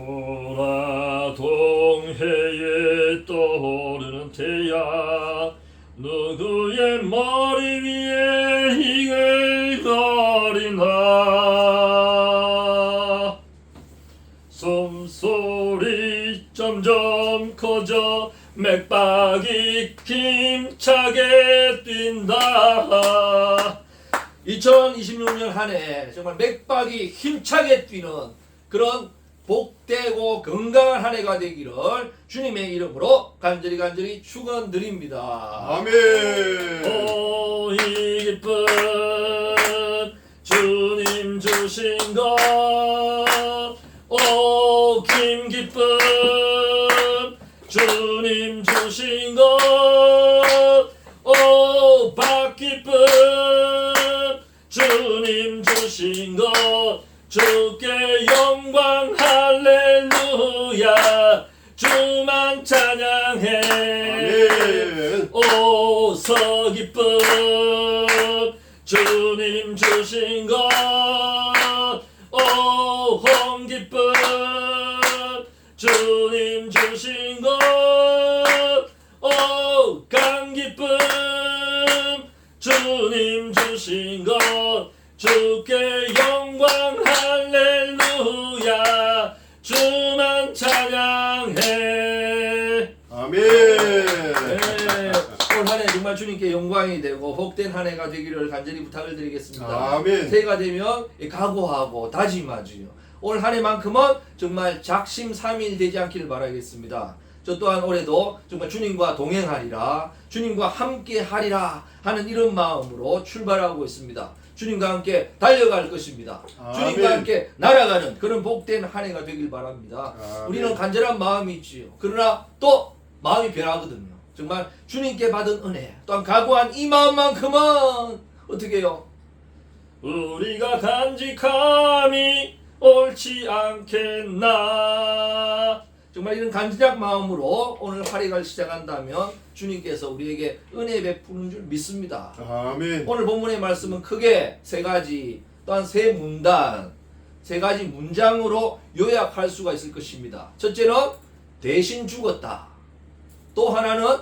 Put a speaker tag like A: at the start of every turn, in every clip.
A: 오라 동해에 떠오르는 태양 누구의 머리 위에 이글거리나 숨소리 점점 커져 맥박이 힘차게 뛴다. 2026년 한 해 정말 맥박이 힘차게 뛰는 그런 복되고 건강한 한 해가 되기를 주님의 이름으로 간절히 축원드립니다.
B: 아멘.
A: 오, 이 기쁜 주님 주신 것, 오, 김 기쁜 주님 주신 것, 오, 박 기쁜 주님 주신 것, 주께 영광 할렐루야 주만 찬양해.
B: 아멘.
A: 오, 서 기쁜 주님 주신 것, 오, 홍 기쁜 주님 주신 것, 오, 강 기쁜 주님 주신 것, 주께 영광 할렐루야 주만 찬양해.
B: 아멘.
A: 네, 올 한 해 정말 주님께 영광이 되고 복된 한 해가 되기를 간절히 부탁을 드리겠습니다.
B: 아멘.
A: 새해가 되면 각오하고 다짐하지요. 올 한 해만큼은 정말 작심삼일 되지 않기를 바라겠습니다. 저 또한 올해도 정말 주님과 동행하리라, 주님과 함께 하리라 하는 이런 마음으로 출발하고 있습니다. 주님과 함께 달려갈 것입니다.
B: 아멘.
A: 주님과 함께 날아가는 그런 복된 한 해가 되길 바랍니다.
B: 아멘.
A: 우리는 간절한 마음이 있지요. 그러나 또 마음이 변하거든요. 정말 주님께 받은 은혜 또한 각오한 이 마음만큼은 어떻게 해요? 우리가 간직함이 옳지 않겠나. 정말 이런 간절한 마음으로 오늘 활약을 시작한다면 주님께서 우리에게 은혜 베푸는 줄 믿습니다.
B: 아멘.
A: 오늘 본문의 말씀은 크게 세 가지 또한 세 문단, 세 가지 문장으로 요약할 수가 있을 것입니다. 첫째는 대신 죽었다. 또 하나는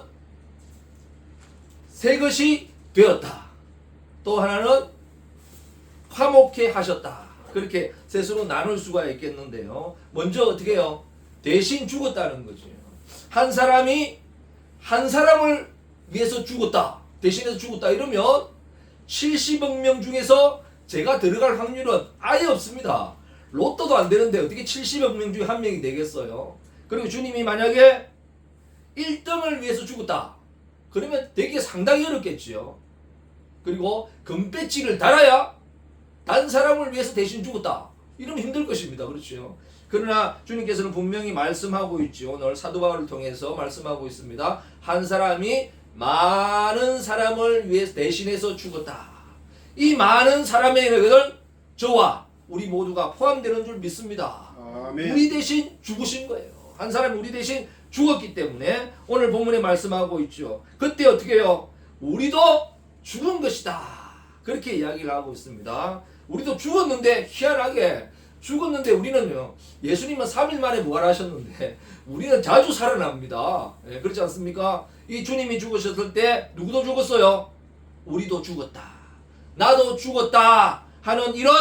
A: 새 것이 되었다. 또 하나는 화목해 하셨다. 그렇게 셋으로 나눌 수가 있겠는데요. 먼저 어떻게 해요? 대신 죽었다는 거죠. 한 사람이 한 사람을 위해서 죽었다. 대신해서 죽었다. 이러면 70억 명 중에서 제가 들어갈 확률은 아예 없습니다. 로또도 안 되는데 어떻게 70억 명 중에 한 명이 되겠어요? 그리고 주님이 만약에 1등을 위해서 죽었다. 그러면 되게 상당히 어렵겠지요. 그리고 금배지를 달아야 단 사람을 위해서 대신 죽었다. 이러면 힘들 것입니다. 그렇죠? 그러나 주님께서는 분명히 말씀하고 있죠. 오늘 사도 바울을 통해서 말씀하고 있습니다. 한 사람이 많은 사람을 위해서 대신해서 죽었다. 이 많은 사람에게는 저와 우리 모두가 포함되는 줄 믿습니다.
B: 아멘.
A: 우리 대신 죽으신 거예요. 한 사람이 우리 대신 죽었기 때문에 오늘 본문에 말씀하고 있죠. 그때 어떻게 해요? 우리도 죽은 것이다. 그렇게 이야기를 하고 있습니다. 우리도 죽었는데 희한하게 죽었는데 우리는요, 예수님은 3일 만에 부활하셨는데 우리는 자주 살아납니다. 예, 그렇지 않습니까? 이 주님이 죽으셨을 때 누구도 죽었어요? 우리도 죽었다. 나도 죽었다 하는 이런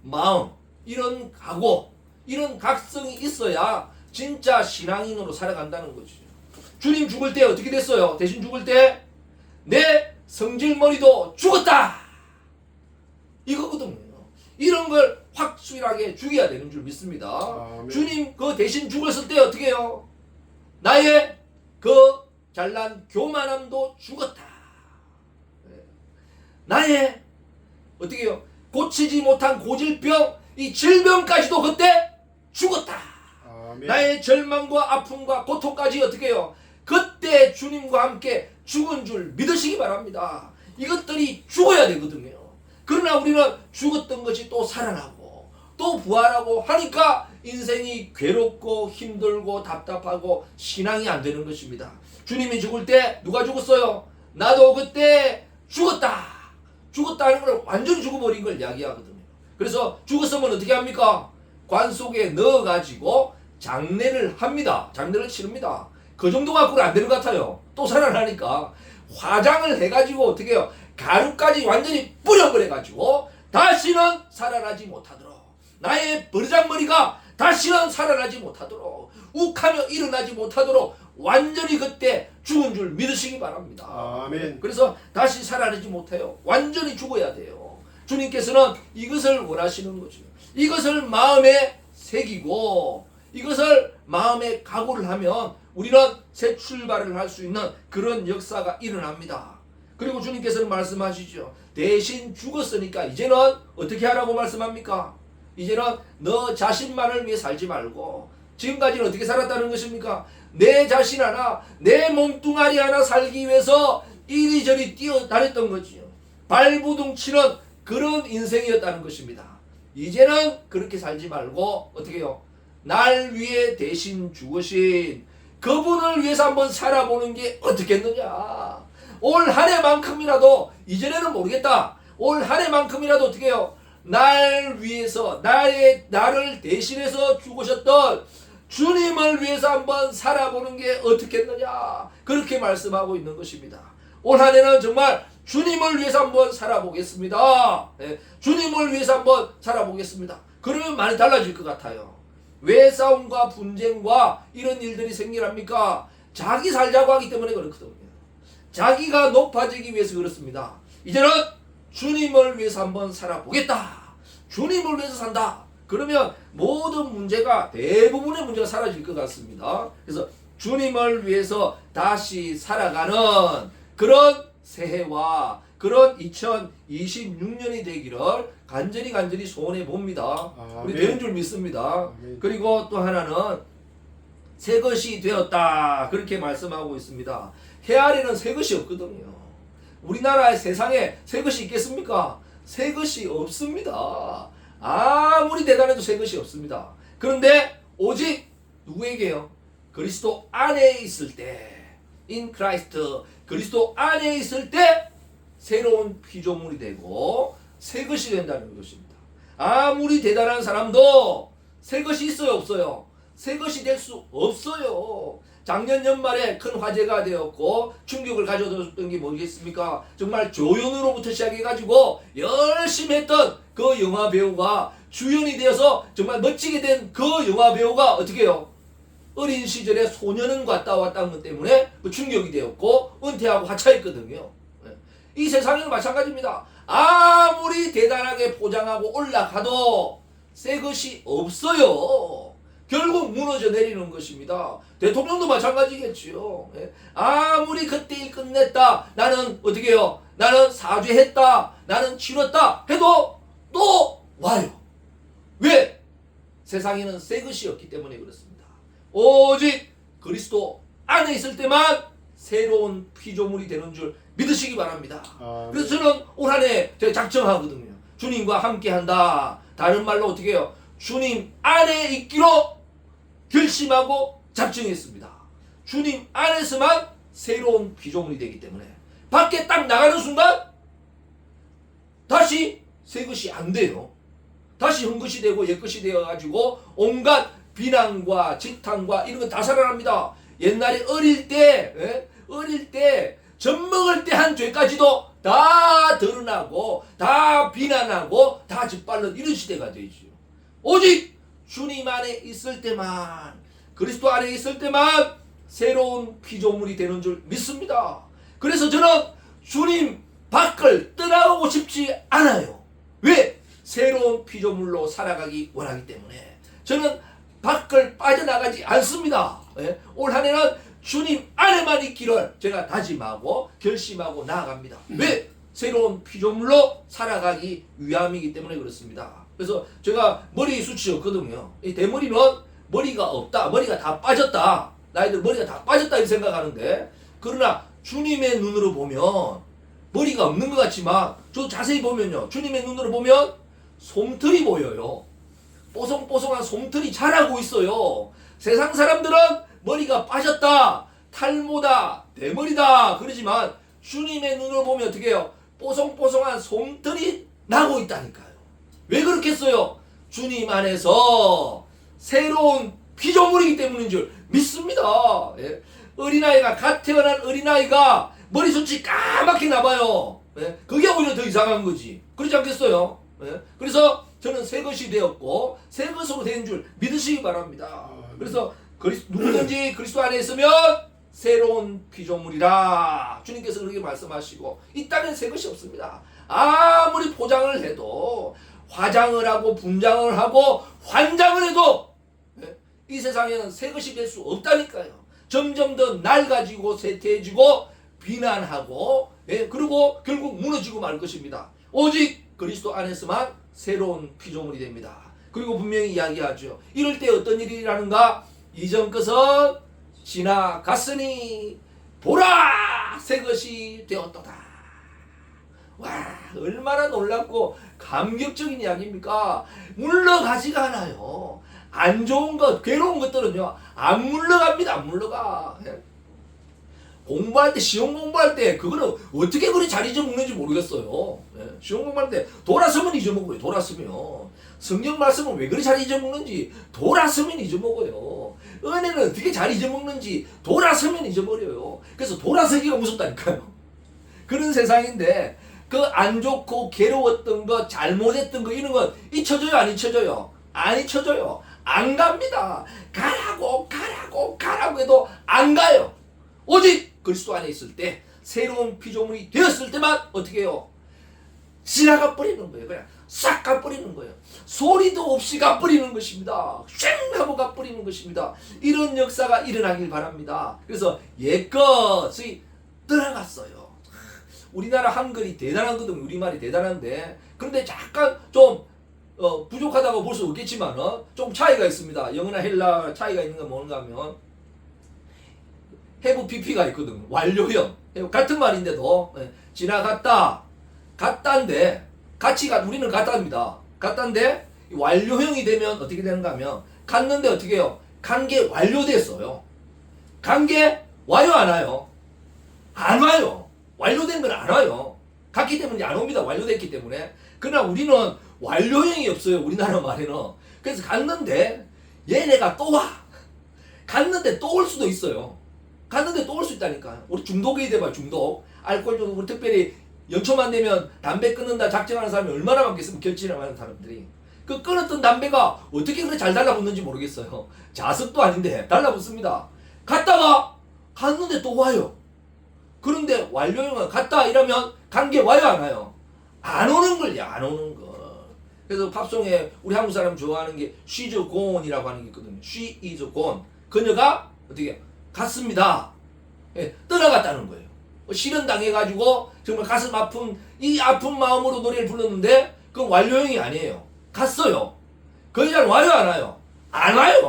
A: 마음, 이런 각오, 이런 각성이 있어야 진짜 신앙인으로 살아간다는 거죠. 주님 죽을 때 어떻게 됐어요? 대신 죽을 때 내 성질머리도 죽었다. 이거거든요. 이런 걸 확실하게 죽여야 되는 줄 믿습니다.
B: 아멘.
A: 주님 그 대신 죽었을 때 어떻게 해요? 나의 그 잘난 교만함도 죽었다. 나의 어떻게 해요? 고치지 못한 고질병, 이 질병까지도 그때 죽었다.
B: 아멘.
A: 나의 절망과 아픔과 고통까지 어떻게 해요? 그때 주님과 함께 죽은 줄 믿으시기 바랍니다. 이것들이 죽어야 되거든요. 그러나 우리는 죽었던 것이 또 살아나고 또 부활하고 하니까 인생이 괴롭고 힘들고 답답하고 신앙이 안 되는 것입니다. 주님이 죽을 때 누가 죽었어요? 나도 그때 죽었다. 죽었다는 걸 완전히 죽어버린 걸 이야기하거든요. 그래서 죽었으면 어떻게 합니까? 관 속에 넣어가지고 장례를 합니다. 장례를 치릅니다. 그 정도 갖고는 안 되는 것 같아요. 또 살아나니까 화장을 해가지고 어떻게 해요? 가루까지 완전히 뿌려버려가지고 다시는 살아나지 못하도록, 나의 버르장머리가 다시는 살아나지 못하도록, 욱하며 일어나지 못하도록 완전히 그때 죽은 줄 믿으시기 바랍니다.
B: 아멘.
A: 그래서 다시 살아나지 못해요. 완전히 죽어야 돼요. 주님께서는 이것을 원하시는 거죠. 이것을 마음에 새기고 이것을 마음에 각오를 하면 우리는 새 출발을 할 수 있는 그런 역사가 일어납니다. 그리고 주님께서는 말씀하시죠. 대신 죽었으니까 이제는 어떻게 하라고 말씀합니까? 이제는 너 자신만을 위해 살지 말고, 지금까지는 어떻게 살았다는 것입니까? 내 자신 하나, 내 몸뚱아리 하나 살기 위해서 이리저리 뛰어다녔던 거지요. 발부둥치는 그런 인생이었다는 것입니다. 이제는 그렇게 살지 말고 어떻게 해요? 날 위해 대신 죽으신 그분을 위해서 한번 살아보는 게 어떻겠느냐. 올 한 해만큼이라도, 이전에는 모르겠다, 올 한 해만큼이라도 어떻게 해요? 날 위해서, 나를 대신해서 죽으셨던 주님을 위해서 한번 살아보는 게 어떻겠느냐. 그렇게 말씀하고 있는 것입니다. 올 한 해는 정말 주님을 위해서 한번 살아보겠습니다. 네, 주님을 위해서 한번 살아보겠습니다. 그러면 많이 달라질 것 같아요. 왜 싸움과 분쟁과 이런 일들이 생기랍니까? 자기 살자고 하기 때문에 그렇거든요. 자기가 높아지기 위해서 그렇습니다. 이제는 주님을 위해서 한번 살아보겠다. 주님을 위해서 산다. 그러면 모든 문제가, 대부분의 문제가 사라질 것 같습니다. 그래서 주님을 위해서 다시 살아가는 그런 새해와 그런 2026년이 되기를 간절히 소원해 봅니다. 우리 되는 줄 믿습니다. 그리고 또 하나는 새 것이 되었다, 그렇게 말씀하고 있습니다. 해 아래는 새 것이 없거든요. 우리나라의 세상에 새 것이 있겠습니까? 새 것이 없습니다. 아무리 대단해도 새 것이 없습니다. 그런데 오직 누구에게요? 그리스도 안에 있을 때, in Christ, 그리스도 안에 있을 때 새로운 피조물이 되고 새 것이 된다는 것입니다. 아무리 대단한 사람도 새 것이 있어요, 없어요? 새 것이 될 수 없어요. 작년 연말에 큰 화제가 되었고 충격을 가져줬던 게 뭐겠습니까? 정말 조연으로부터 시작해가지고 열심히 했던 그 영화 배우가 주연이 되어서 정말 멋지게 된 그 영화 배우가 어떻게 해요? 어린 시절에 소년원 갔다 왔다는 것 때문에 그 충격이 되었고 은퇴하고 하차했거든요. 이 세상에는 마찬가지입니다. 아무리 대단하게 포장하고 올라가도 새 것이 없어요. 결국 무너져 내리는 것입니다. 대통령도 마찬가지겠지요. 아무리 그때 일 끝냈다, 나는 어떻게 해요? 나는 사죄했다, 나는 치렀다 해도 또 와요. 왜? 세상에는 새 것이 없기 때문에 그렇습니다. 오직 그리스도 안에 있을 때만 새로운 피조물이 되는 줄 믿으시기 바랍니다. 그래서 저는 올 한 해 제가 작정하거든요. 주님과 함께한다. 다른 말로 어떻게 해요? 주님 안에 있기로 결심하고 작정했습니다. 주님 안에서만 새로운 피조물이 되기 때문에 밖에 딱 나가는 순간 다시 새 것이 안 돼요. 다시 헛것이 되고 옛것이 되어가지고 온갖 비난과 지탄과 이런 거 다 살아납니다. 옛날에 어릴 때 젖 먹을 때 한 죄까지도 다 드러나고 다 비난하고 다 짓밟는 이런 시대가 되죠. 오직 주님 안에 있을 때만, 그리스도 안에 있을 때만 새로운 피조물이 되는 줄 믿습니다. 그래서 저는 주님 밖을 떠나오고 싶지 않아요. 왜? 새로운 피조물로 살아가기 원하기 때문에 저는 밖을 빠져나가지 않습니다. 올 한 해는 주님 안에만 있기를 제가 다짐하고 결심하고 나아갑니다. 왜? 새로운 피조물로 살아가기 위함이기 때문에 그렇습니다. 그래서 제가 머리 숱이었거든요. 이 대머리는 머리가 없다, 머리가 다 빠졌다, 나이들 머리가 다 빠졌다 이렇게 생각하는데, 그러나 주님의 눈으로 보면 머리가 없는 것 같지만 저 자세히 보면요, 주님의 눈으로 보면 솜털이 보여요. 뽀송뽀송한 솜털이 자라고 있어요. 세상 사람들은 머리가 빠졌다, 탈모다, 대머리다 그러지만 주님의 눈을 보면 어떻게 해요? 뽀송뽀송한 솜털이 나고 있다니까요. 왜 그렇겠어요? 주님 안에서 새로운 피조물이기 때문인 줄 믿습니다. 예? 어린아이가 갓 태어난 어린아이가 머리숱이 까맣게 나봐요. 예? 그게 오히려 더 이상한 거지. 그렇지 않겠어요? 예? 그래서 저는 새 것이 되었고 새 것으로 된 줄 믿으시기 바랍니다. 그래서 누구든지 그리스도 안에 있으면 새로운 피조물이라 주님께서 그렇게 말씀하시고 이 땅엔 새 것이 없습니다. 아무리 포장을 해도 화장을 하고 분장을 하고 환장을 해도 이 세상에는 새 것이 될 수 없다니까요. 점점 더 낡아지고 쇠퇴해지고 비난하고 그리고 결국 무너지고 말 것입니다. 오직 그리스도 안에서만 새로운 피조물이 됩니다. 그리고 분명히 이야기하죠. 이럴 때 어떤 일이 일어나는가? 이전 것은 지나갔으니 보라 새 것이 되었도다. 와, 얼마나 놀랍고 감격적인 이야기입니까? 물러가지가 않아요. 안 좋은 것, 괴로운 것들은요 안 물러갑니다. 안 물러가. 공부할 때, 시험 공부할 때 그거는 어떻게 그리 잘 잊어먹는지 모르겠어요. 시험 공부할 때 돌아서면 잊어먹어요. 돌아서면 성경 말씀은 왜 그리 잘 잊어먹는지 돌아서면 잊어먹어요. 은혜는 어떻게 잘 잊어먹는지 돌아서면 잊어버려요. 그래서 돌아서기가 무섭다니까요. 그런 세상인데 그 안 좋고 괴로웠던 거, 잘못했던 거 이런 건 잊혀져요, 안 잊혀져요? 안 잊혀져요. 안 갑니다. 가라고 해도 안 가요. 오직 그리스도 안에 있을 때 새로운 피조물이 되었을 때만 어떻게 해요? 지나가 버리는 거예요. 그냥 싹 가버리는 거예요. 소리도 없이 가버리는 것입니다. 쉥 하고 가버리는 것입니다. 이런 역사가 일어나길 바랍니다. 그래서 옛것이 떠나갔어요. 우리나라 한글이 대단하거든요. 우리말이 대단한데 그런데 약간 좀 부족하다고 볼 수 없겠지만 좀 차이가 있습니다. 영어나 헬라 차이가 있는 건 뭔가 하면 have pp가 있거든요. 완료형 같은 말인데도 지나갔다 갔다인데 우리는 갔다입니다. 갔다인데 완료형이 되면 어떻게 되는가 하면 갔는데 어떻게 해요? 간 게 완료됐어요. 간 게 와요 안 와요? 안 와요. 완료된 건 안 와요. 갔기 때문에 안 옵니다. 완료됐기 때문에. 그러나 우리는 완료형이 없어요. 우리나라 말에는. 그래서 갔는데 얘네가 또 와. 갔는데 또 올 수도 있어요. 갔는데 또 올 수 있다니까요. 우리 중독이 돼봐. 중독. 알코올 중독. 우리 특별히 연초만 되면 담배 끊는다 작정하는 사람이 얼마나 많겠으면 결진을 하는 사람들이. 그 끊었던 담배가 어떻게 그렇게 잘 달라붙는지 모르겠어요. 자습도 아닌데 달라붙습니다. 갔다가 갔는데 또 와요. 그런데 완료형은 갔다 이러면 간 게 와요 안 와요? 안 오는 걸요. 안 오는 거. 그래서 팝송에 우리 한국 사람 좋아하는 게 She's gone이라고 하는 게 있거든요. She is gone. 그녀가 어떻게 갔습니다. 떠나갔다는 거예요. 실현 당해가지고 정말 가슴 아픈 이 아픈 마음으로 노래를 불렀는데 그건 완료형이 아니에요. 갔어요. 그 여자는 와요 안 와요? 안 와요.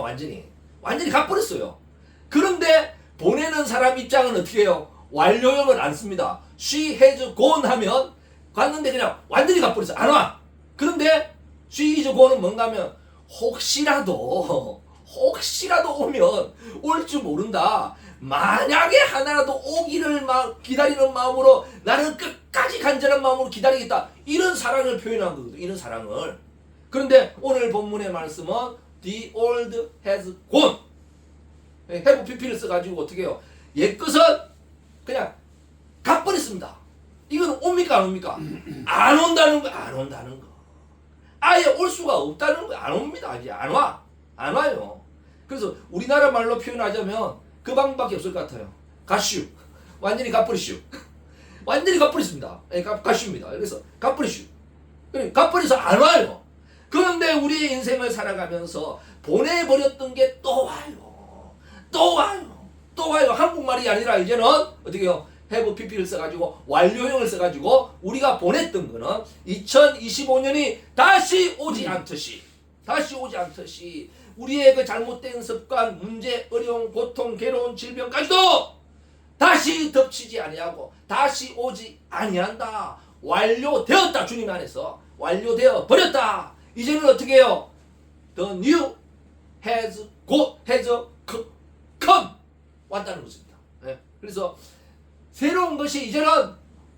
A: 완전히 가버렸어요. 그런데 보내는 사람 입장은 어떻게 해요? 완료형을 안 씁니다. She has gone 하면 갔는데 그냥 완전히 가버렸어요. 안 와. 그런데 she is gone은 뭔가 하면 혹시라도 오면 올 줄 모른다. 만약에 하나라도 오기를 기다리는 마음으로 나는 끝까지 간절한 마음으로 기다리겠다. 이런 사랑을 표현한 거거든요. 이런 사랑을. 그런데 오늘 본문의 말씀은 The old has gone. have pp를 써가지고 어떻게 해요? 옛것은 그냥 가버렸습니다. 이건 옵니까 안 옵니까? 안 온다는 거. 안 온다는 거. 아예 올 수가 없다는 거. 안 옵니다. 이제 안 와. 안 와요. 그래서 우리나라 말로 표현하자면 그 방법밖에 없을 것 같아요. 가슈. 완전히 가버리슈. 완전히 가버렸습니다. 가슈입니다. 그래서 가버리슈. 가버려서 안 와요. 그런데 우리의 인생을 살아가면서 보내버렸던 게 또 와요. 또 와요. 또 와요. 한국말이 아니라 이제는 어떻게 해요? have pp를 써가지고 완료형을 써가지고 우리가 보냈던 거는 2025년이 다시 오지 않듯이 우리의 그 잘못된 습관, 문제, 어려움, 고통, 괴로운 질병까지도 다시 덮치지 아니하고 다시 오지 아니한다. 완료되었다. 주님 안에서 완료되어 버렸다. 이제는 어떻게 해요? The new has come 왔다는 것입니다. 예. 그래서 새로운 것이 이제는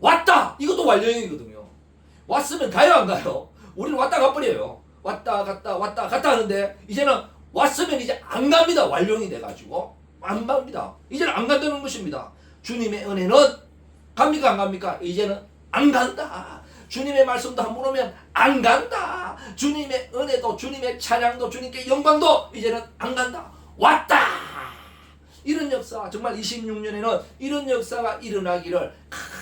A: 왔다. 이것도 완료형이거든요. 왔으면 가요 안 가요? 우리는 왔다 가버려요. 왔다 갔다 하는데 이제는 왔으면 이제 안 갑니다. 완료형이 돼가지고 안 갑니다. 이제는 안 간다는 것입니다. 주님의 은혜는 갑니까 안 갑니까? 이제는 안 간다. 주님의 말씀도 한 번 오면 안 간다. 주님의 은혜도 주님의 찬양도 주님께 영광도 이제는 안 간다. 왔다. 이런 역사 정말 26년에는 이런 역사가 일어나기를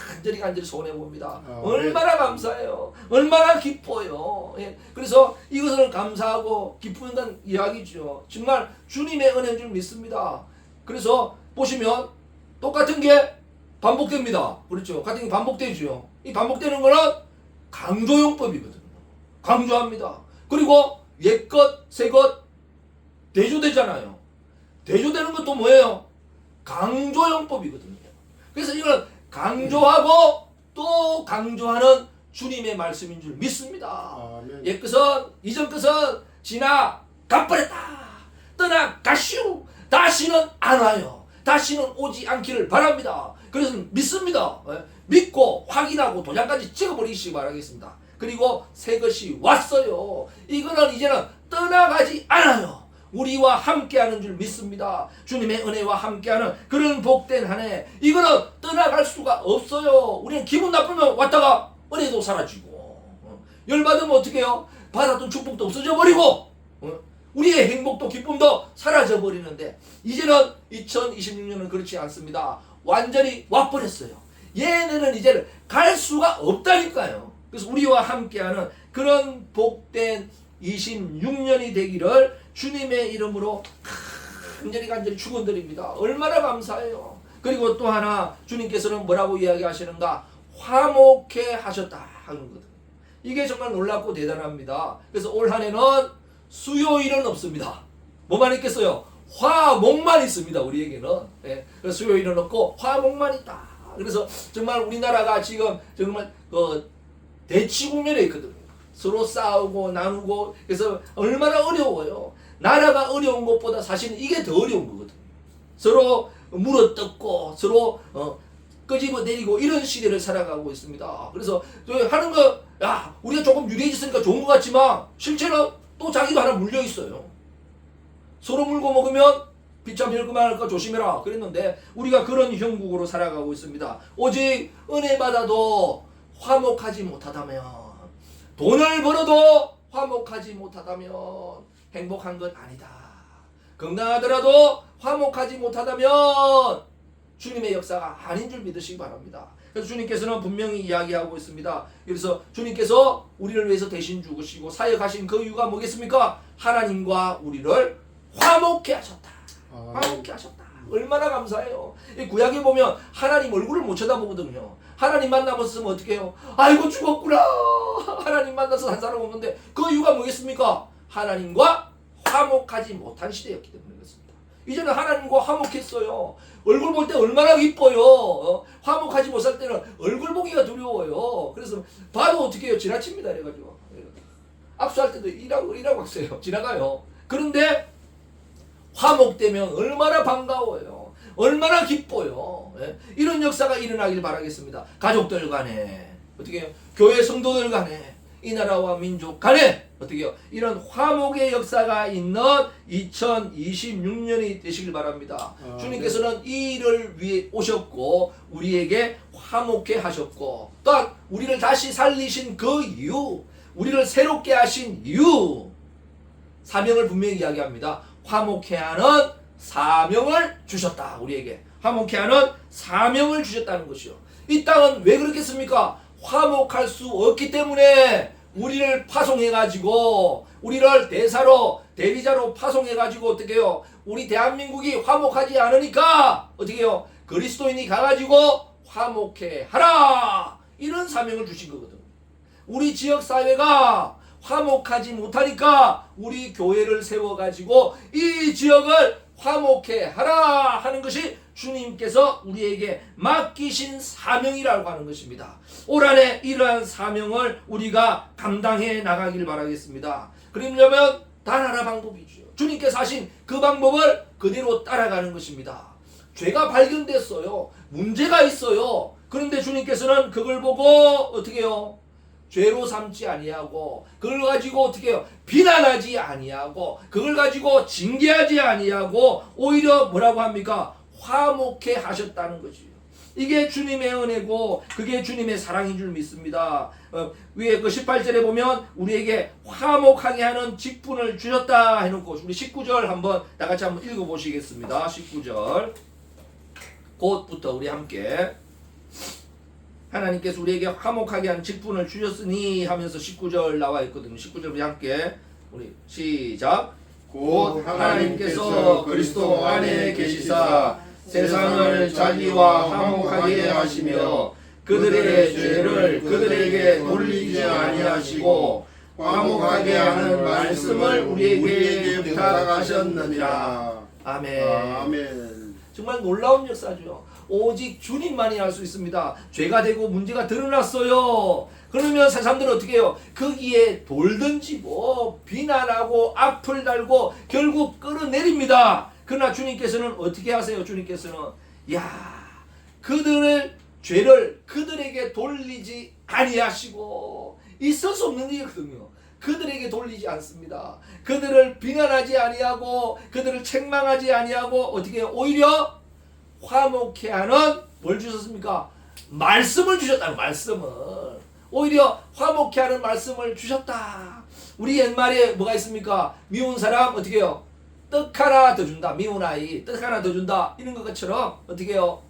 A: 간절히 소원해 봅니다. 얼마나 감사해요. 얼마나 기뻐요. 예. 그래서 이것을 감사하고 기쁘는 이야기죠. 정말 주님의 은혜인 줄 믿습니다. 그래서 보시면 똑같은 게 반복됩니다. 그렇죠. 같은 게 반복되죠. 이 반복되는 거는 강조용법이거든요. 강조합니다. 그리고 옛것, 새것 대조되잖아요. 대조되는 것도 뭐예요? 강조용법이거든요. 그래서 이건 강조하고 또 강조하는 주님의 말씀인 줄 믿습니다.
B: 아멘.
A: 옛 것은 이전 것은 지나 가버렸다. 떠나가시오. 다시는 안 와요. 다시는 오지 않기를 바랍니다. 그래서 믿습니다. 믿고 확인하고 도장까지 찍어버리시기 바라겠습니다. 그리고 새 것이 왔어요. 이거는 이제는 떠나가지 않아요. 우리와 함께하는 줄 믿습니다. 주님의 은혜와 함께하는 그런 복된 한 해. 이거는 떠나갈 수가 없어요. 우리는 기분 나쁘면 왔다가 은혜도 사라지고 열받으면 어떻게 해요? 받았던 축복도 없어져 버리고 우리의 행복도 기쁨도 사라져 버리는데 이제는 2026년은 그렇지 않습니다. 완전히 와버렸어요. 얘네는 이제는 갈 수가 없다니까요. 그래서 우리와 함께하는 그런 복된 26년이 되기를 주님의 이름으로 간절히 축원드립니다. 얼마나 감사해요. 그리고 또 하나 주님께서는 뭐라고 이야기하시는가? 화목해 하셨다 하는 거거든요. 이게 정말 놀랍고 대단합니다. 그래서 올 한 해는 수요일은 없습니다. 뭐만 있겠어요? 화목만 있습니다. 우리에게는. 예. 수요일은 없고 화목만 있다. 그래서 정말 우리나라가 지금 정말 대치 국면에 있거든요. 서로 싸우고 나누고 그래서 얼마나 어려워요. 나라가 어려운 것보다 사실은 이게 더 어려운 거거든요. 서로 물어뜯고 서로 끄집어 내리고 이런 시대를 살아가고 있습니다. 그래서 하는 거 우리가 조금 유리해졌으니까 좋은 것 같지만 실제는 또 자기도 하나 물려 있어요. 서로 물고 먹으면 비참 혈그만 할까 조심해라 그랬는데 우리가 그런 형국으로 살아가고 있습니다. 오직 은혜 받아도 화목하지 못하다면 돈을 벌어도 화목하지 못하다면 행복한 건 아니다. 건강하더라도 화목하지 못하다면 주님의 역사가 아닌 줄 믿으시기 바랍니다. 그래서 주님께서는 분명히 이야기하고 있습니다. 그래서 주님께서 우리를 위해서 대신 죽으시고 사역하신 그 이유가 뭐겠습니까? 하나님과 우리를 화목해 하셨다. 화목해 하셨다. 얼마나 감사해요. 이 구약에 보면 하나님 얼굴을 못 쳐다보거든요. 하나님 만나면서 어떻게 해요? 아이고 죽었구나. 하나님 만나서 한 사람 없는데 그 이유가 뭐겠습니까? 하나님과 화목하지 못한 시대였기 때문에 그렇습니다. 이제는 하나님과 화목했어요. 얼굴 볼 때 얼마나 기뻐요. 화목하지 못할 때는 얼굴 보기가 두려워요. 그래서 봐도 어떻게 해요? 지나칩니다. 그래가지고 압수할 때도 이라고 했어요. 지나가요. 그런데 화목되면 얼마나 반가워요. 얼마나 기뻐요. 예? 이런 역사가 일어나길 바라겠습니다. 가족들 간에 어떻게 해요? 교회 성도들 간에 이 나라와 민족 간에 어떻게 해요? 이런 화목의 역사가 있는 2026년이 되시길 바랍니다. 주님께서는 이 일을 위해 오셨고 우리에게 화목해 하셨고 또한 우리를 다시 살리신 그 이유, 우리를 새롭게 하신 이유, 사명을 분명히 이야기합니다. 화목해 하는 사명을 주셨다. 우리에게 화목해 하는 사명을 주셨다는 것이요. 이 땅은 왜 그렇겠습니까? 화목할 수 없기 때문에 우리를 파송해가지고 우리를 대리자로 파송해가지고 어떻게 해요? 우리 대한민국이 화목하지 않으니까 어떻게 해요? 그리스도인이 가가지고 화목해 하라. 이런 사명을 주신 거거든. 우리 지역사회가 화목하지 못하니까 우리 교회를 세워가지고 이 지역을 화목해 하라 하는 것이 주님께서 우리에게 맡기신 사명이라고 하는 것입니다. 올 한해 이러한 사명을 우리가 감당해 나가길 바라겠습니다. 그러려면 단하나 방법이죠. 주님께서 하신 그 방법을 그대로 따라가는 것입니다. 죄가 발견됐어요. 문제가 있어요. 그런데 주님께서는 그걸 보고 어떻게 해요? 죄로 삼지 아니하고 그걸 가지고 어떻게 해요? 비난하지 아니하고 그걸 가지고 징계하지 아니하고 오히려 뭐라고 합니까? 화목해 하셨다는 거지요. 이게 주님의 은혜고 그게 주님의 사랑인 줄 믿습니다. 위에 그 18절에 보면 우리에게 화목하게 하는 직분을 주셨다 해놓고 우리 19절 한번 다 같이 한번 읽어보시겠습니다. 19절 곧부터 우리 함께 하나님께서 우리에게 화목하게 하는 직분을 주셨으니 하면서 19절 나와 있거든요. 19절 우리 함께 우리 시작. 곧 하나님께서 그리스도 안에 계시사 세상을 자기와 화목하게 하시며 그들의 죄를 그들에게 돌리지 아니하시고 화목하게 하는 말씀을 우리에게 부탁하셨느니라. 아멘.
B: 아멘.
A: 정말 놀라운 역사죠. 오직 주님만이 할 수 있습니다. 죄가 되고 문제가 드러났어요. 그러면 사람들은 어떻게 해요? 거기에 돌 던지고 비난하고 악플 달고 결국 끌어내립니다. 그러나 주님께서는 어떻게 하세요? 주님께서는 그들의 죄를 그들에게 돌리지 아니하시고 있을 수 없는 일이거든요. 그들에게 돌리지 않습니다. 그들을 비난하지 아니하고 그들을 책망하지 아니하고 어떻게 해요? 오히려 화목해 하는 뭘 주셨습니까? 말씀을 주셨다는 말씀을. 오히려 화목해 하는 말씀을 주셨다. 우리 옛말에 뭐가 있습니까? 미운 사람 어떻게 해요? 떡 하나 더 준다. 미운 아이 떡 하나 더 준다. 이런 것처럼 어떻게 해요?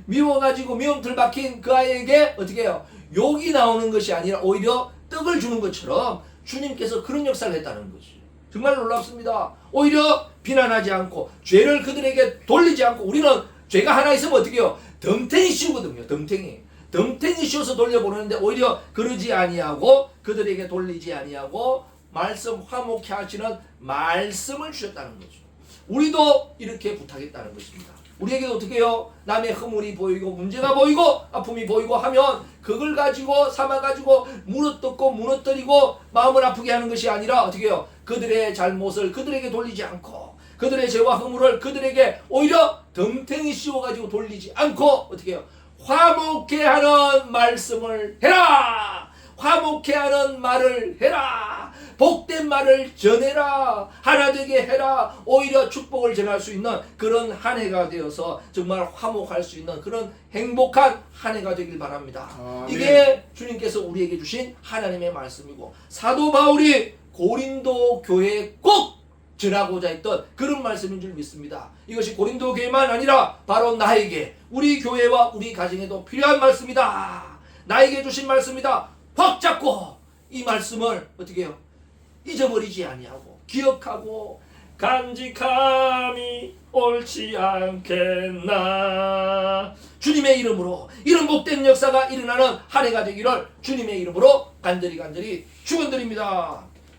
A: 미워가지고 미움틀 박힌 그 아이에게 어떻게 해요? 욕이 나오는 것이 아니라 오히려 떡을 주는 것처럼 주님께서 그런 역사를 했다는 거죠. 정말 놀랍습니다. 오히려 비난하지 않고 죄를 그들에게 돌리지 않고 우리는 죄가 하나 있으면 어떻게 해요? 덤탱이 씌우거든요. 덤탱이 씌워서 돌려보내는데 오히려 그러지 아니하고 그들에게 돌리지 아니하고 말씀 화목해 하시는 말씀을 주셨다는 거죠. 우리도 이렇게 부탁했다는 것입니다. 우리에게 어떻게 해요? 남의 허물이 보이고 문제가 보이고 아픔이 보이고 하면 그걸 가지고 삼아가지고 무너뜨고 무너뜨리고 마음을 아프게 하는 것이 아니라 어떻게 해요? 그들의 잘못을 그들에게 돌리지 않고 그들의 죄와 허물을 그들에게 오히려 덤탱이 씌워가지고 돌리지 않고 어떻게 해요? 화목해 하는 말씀을 해라! 화목해 하는 말을 해라! 복된 말을 전해라. 하나 되게 해라. 오히려 축복을 전할 수 있는 그런 한 해가 되어서 정말 화목할 수 있는 그런 행복한 한 해가 되길 바랍니다. 이게 주님께서 우리에게 주신 하나님의 말씀이고 사도 바울이 고린도 교회에 꼭 전하고자 했던 그런 말씀인 줄 믿습니다. 이것이 고린도 교회만 아니라 바로 나에게 우리 교회와 우리 가정에도 필요한 말씀이다. 나에게 주신 말씀이다. 확 잡고 이 말씀을 어떻게 해요? 잊어버리지 아니하고 기억하고 간직함이 옳지 않겠나. 주님의 이름으로 이런 복된 역사가 일어나는 한 해가 되기를 주님의 이름으로 간절히 축원드립니다.